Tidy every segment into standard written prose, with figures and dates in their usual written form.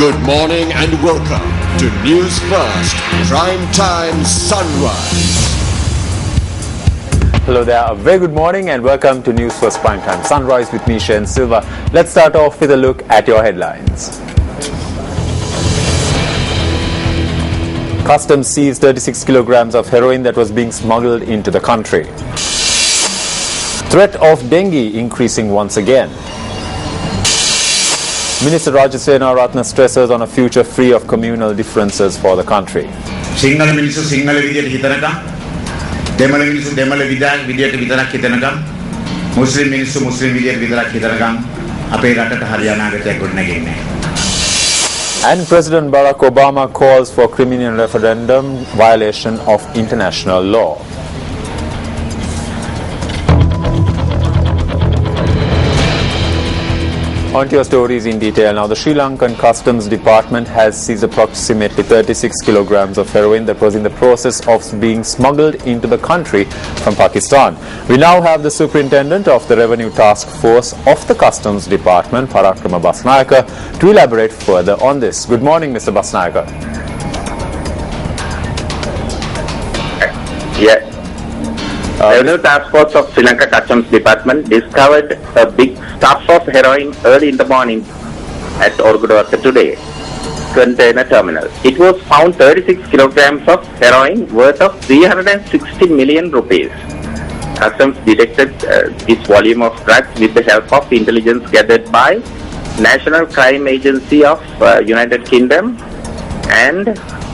Good morning and welcome to Newsfirst Prime Time Sunrise. Hello there, a very good morning and welcome to Newsfirst Prime Time Sunrise with me, Shane Silva. Let's start off with a look at your headlines. Customs seized 36 kilograms of heroin that was being smuggled into the country. Threat of dengue increasing once again. Minister Rajasena Ratna stresses on a future free of communal differences for the country. Sinhala minisu sinhala vidiyata hitanaka, demala minisu demala vidiyata vitarak hitanaka, Muslim minisu Muslim vidiyata vitarak hitanaka, ape ratata Haryana agatayak godnagenne. And President Barack Obama calls for criminal referendum violation of international law. On to your stories in detail. Now, the Sri Lankan Customs Department has seized approximately 36 kilograms of heroin that was in the process of being smuggled into the country from Pakistan. We now have the Superintendent of the Revenue Task Force of the Customs Department, Parakrama Basnayaka, to elaborate further on this. Good morning, Mr. Basnayaka. Yes. Revenue Task Force of Sri Lanka Customs Department discovered a big stuff of heroin early in the morning at Orgudawaka today container terminal. It was found 36 kilograms of heroin worth of 360 million rupees. Customs detected this volume of drugs with the help of intelligence gathered by National Crime Agency of United Kingdom and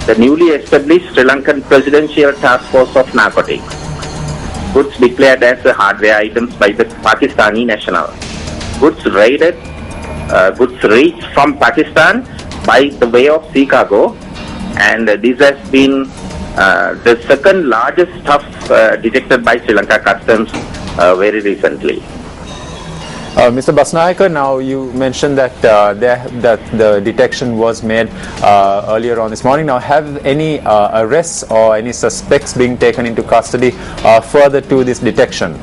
the newly established Sri Lankan Presidential Task Force of Narcotics. Goods declared as hardware items by the Pakistani national. Goods raided, goods reached from Pakistan by the way of sea cargo, and this has been the second largest stuff detected by Sri Lanka Customs very recently. Mr. Basnayaka, now you mentioned that that the detection was made earlier on this morning. Now, have any arrests or any suspects being taken into custody further to this detection?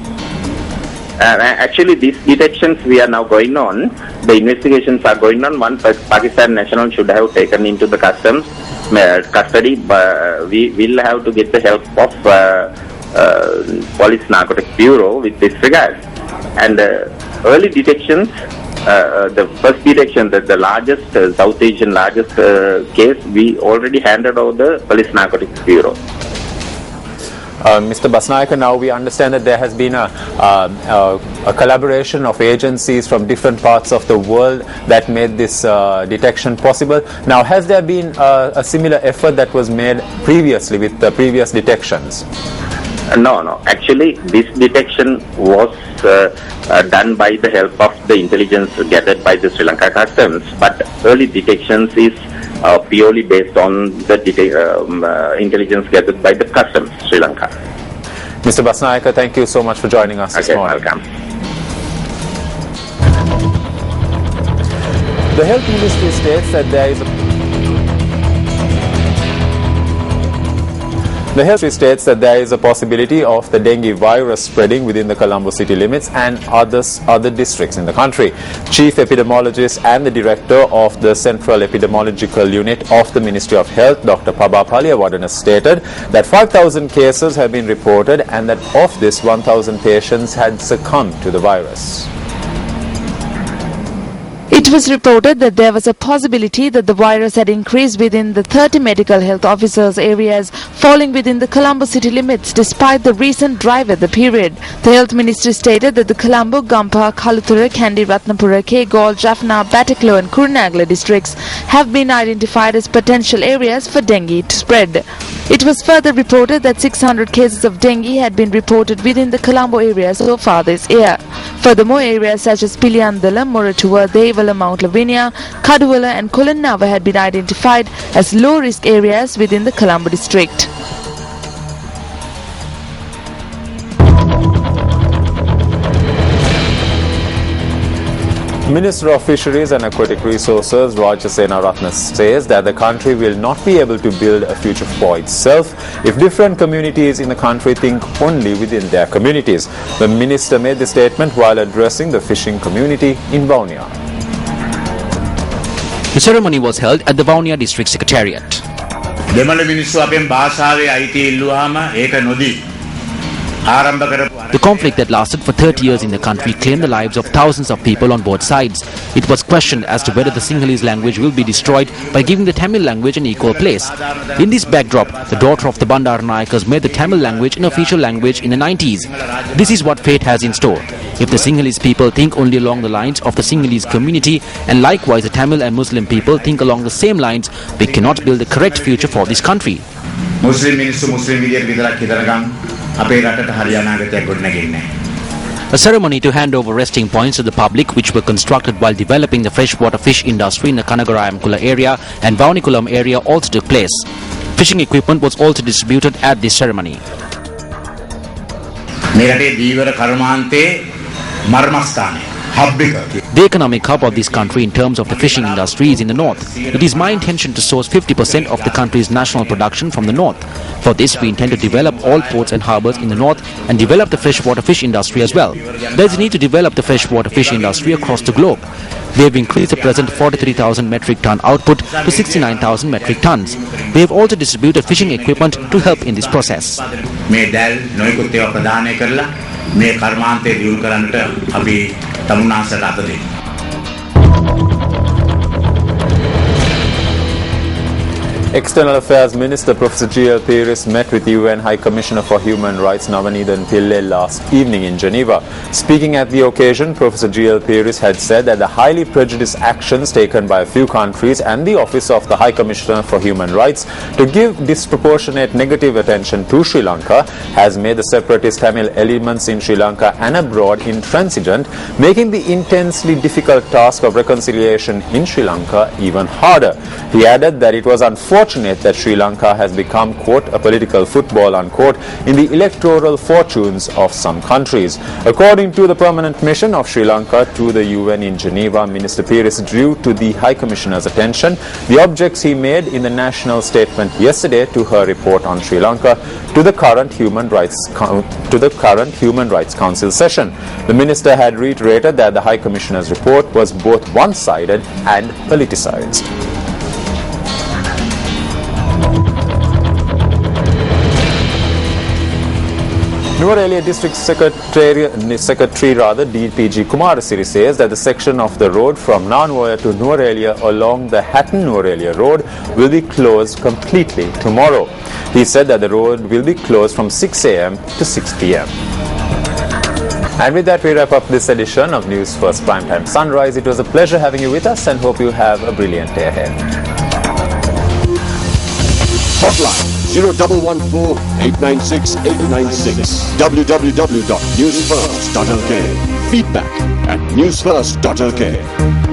Actually, these detections we are now going on. The investigations are going on. One Pakistan national should have taken into the customs custody. We will have to get the help of Police Narcotics Bureau with this regard. And early detections, the first detection, the largest, South Asian largest case, we already handed over the Police Narcotics Bureau. Mr. Basnayaka, now we understand that there has been a collaboration of agencies from different parts of the world that made this detection possible. Now, has there been a similar effort that was made previously with the previous detections? No. Actually, this detection was done by the help of the intelligence gathered by the Sri Lanka Customs, but early detections is purely based on the intelligence gathered by the Customs Sri Lanka. Mr. Basnayaka, thank you so much for joining us this morning. Welcome. The Health Ministry states that there is The health ministry states that there is a possibility of the dengue virus spreading within the Colombo city limits and other districts in the country. Chief Epidemiologist and the Director of the Central Epidemiological Unit of the Ministry of Health, Dr. Pabba Paliyawardena, stated that 5,000 cases have been reported and that of this 1,000 patients had succumbed to the virus. It was reported that there was a possibility that the virus had increased within the 30 medical health officers' areas falling within the Colombo city limits despite the recent dry weather period. The health ministry stated that the Colombo, Gampa, Kaluthura, Kandy, Ratnapura, Kegol, Jaffna, Bataklo and Kurunagala districts have been identified as potential areas for dengue to spread. It was further reported that 600 cases of dengue had been reported within the Colombo area so far this year. Furthermore, areas such as Piliandala, Moratuwa, Devala, Mount Lavinia, Kaduwala and Kolannava had been identified as low-risk areas within the Colombo district. Minister of Fisheries and Aquatic Resources Rajasena Ratna says that the country will not be able to build a future for itself if different communities in the country think only within their communities. The minister made the statement while addressing the fishing community in Vaunia. The ceremony was held at the Vaunia District Secretariat. දෙමළ මිනිස්සු අපෙන් භාෂාවේ අයිතිය ඉල්ලුවාම ඒක නොදී ආරම්භ කරපු The conflict that lasted for 30 years in the country claimed the lives of thousands of people on both sides. It was questioned as to whether the Sinhalese language will be destroyed by giving the Tamil language an equal place. In this backdrop, the daughter of the Bandaranayakas made the Tamil language an official language in the 90s. This is what fate has in store. If the Sinhalese people think only along the lines of the Sinhalese community, and likewise the Tamil and Muslim people think along the same lines, we cannot build the correct future for this country. මුස්ලිම් මිනිස්සු මුස්ලිම් විදියට විතරක් හිතනකම් අපේ රටට හරි අනාගතයක් ගොඩනගන්නේ නැහැ. A ceremony to hand over resting points to the public, which were constructed while developing the freshwater fish industry in the Kanagarayamkula area and Vaunikulam area, also took place. Fishing equipment was also distributed at this ceremony. මේ රටේ දීවර කර්මාන්තයේ මර්මස්ථානය hub එක. The economic hub of this country in terms of the fishing industry is in the north. It is my intention to source 50% of the country's national production from the north. For this, we intend to develop all ports and harbours in the north and develop the freshwater fish industry as well. There is a need to develop the freshwater fish industry across the globe. We have increased the present 43,000 metric ton output to 69,000 metric tons. We have also distributed fishing equipment to help in this process. මේ දැල් නොයෙකුත් ඒවා ප්‍රදානය කරලා මේ කර්මාන්තය දියුණු කරන්නට අපි තමුන්නාන්සට අත දෙමු. External Affairs Minister Professor G.L. Peiris met with UN High Commissioner for Human Rights Navanithan Pillai last evening in Geneva. Speaking at the occasion, Professor G.L. Peiris had said that the highly prejudiced actions taken by a few countries and the Office of the High Commissioner for Human Rights to give disproportionate negative attention to Sri Lanka has made the separatist Tamil elements in Sri Lanka and abroad intransigent, making the intensely difficult task of reconciliation in Sri Lanka even harder. He added that it was unfortunate that Sri Lanka has become, quote, a political football, unquote, in the electoral fortunes of some countries. According to the permanent mission of Sri Lanka to the UN in Geneva, Minister Peiris drew to the High Commissioner's attention the objects he made in the national statement yesterday to her report on Sri Lanka to the current Human Rights Council session. The minister had reiterated that the High Commissioner's report was both one-sided and politicized. Nuwara District Secretary DPG Kumarasiri says that the section of the road from Nanuwaya to Nuwara along the Hatton-Nuwara Road will be closed completely tomorrow. He said that the road will be closed from 6 a.m. to 6 p.m. And with that, we wrap up this edition of News First Primetime Sunrise. It was a pleasure having you with us and hope you have a brilliant day ahead. Hotline 0114 896 896. www.newsfirst.lk. Feedback at newsfirst.lk.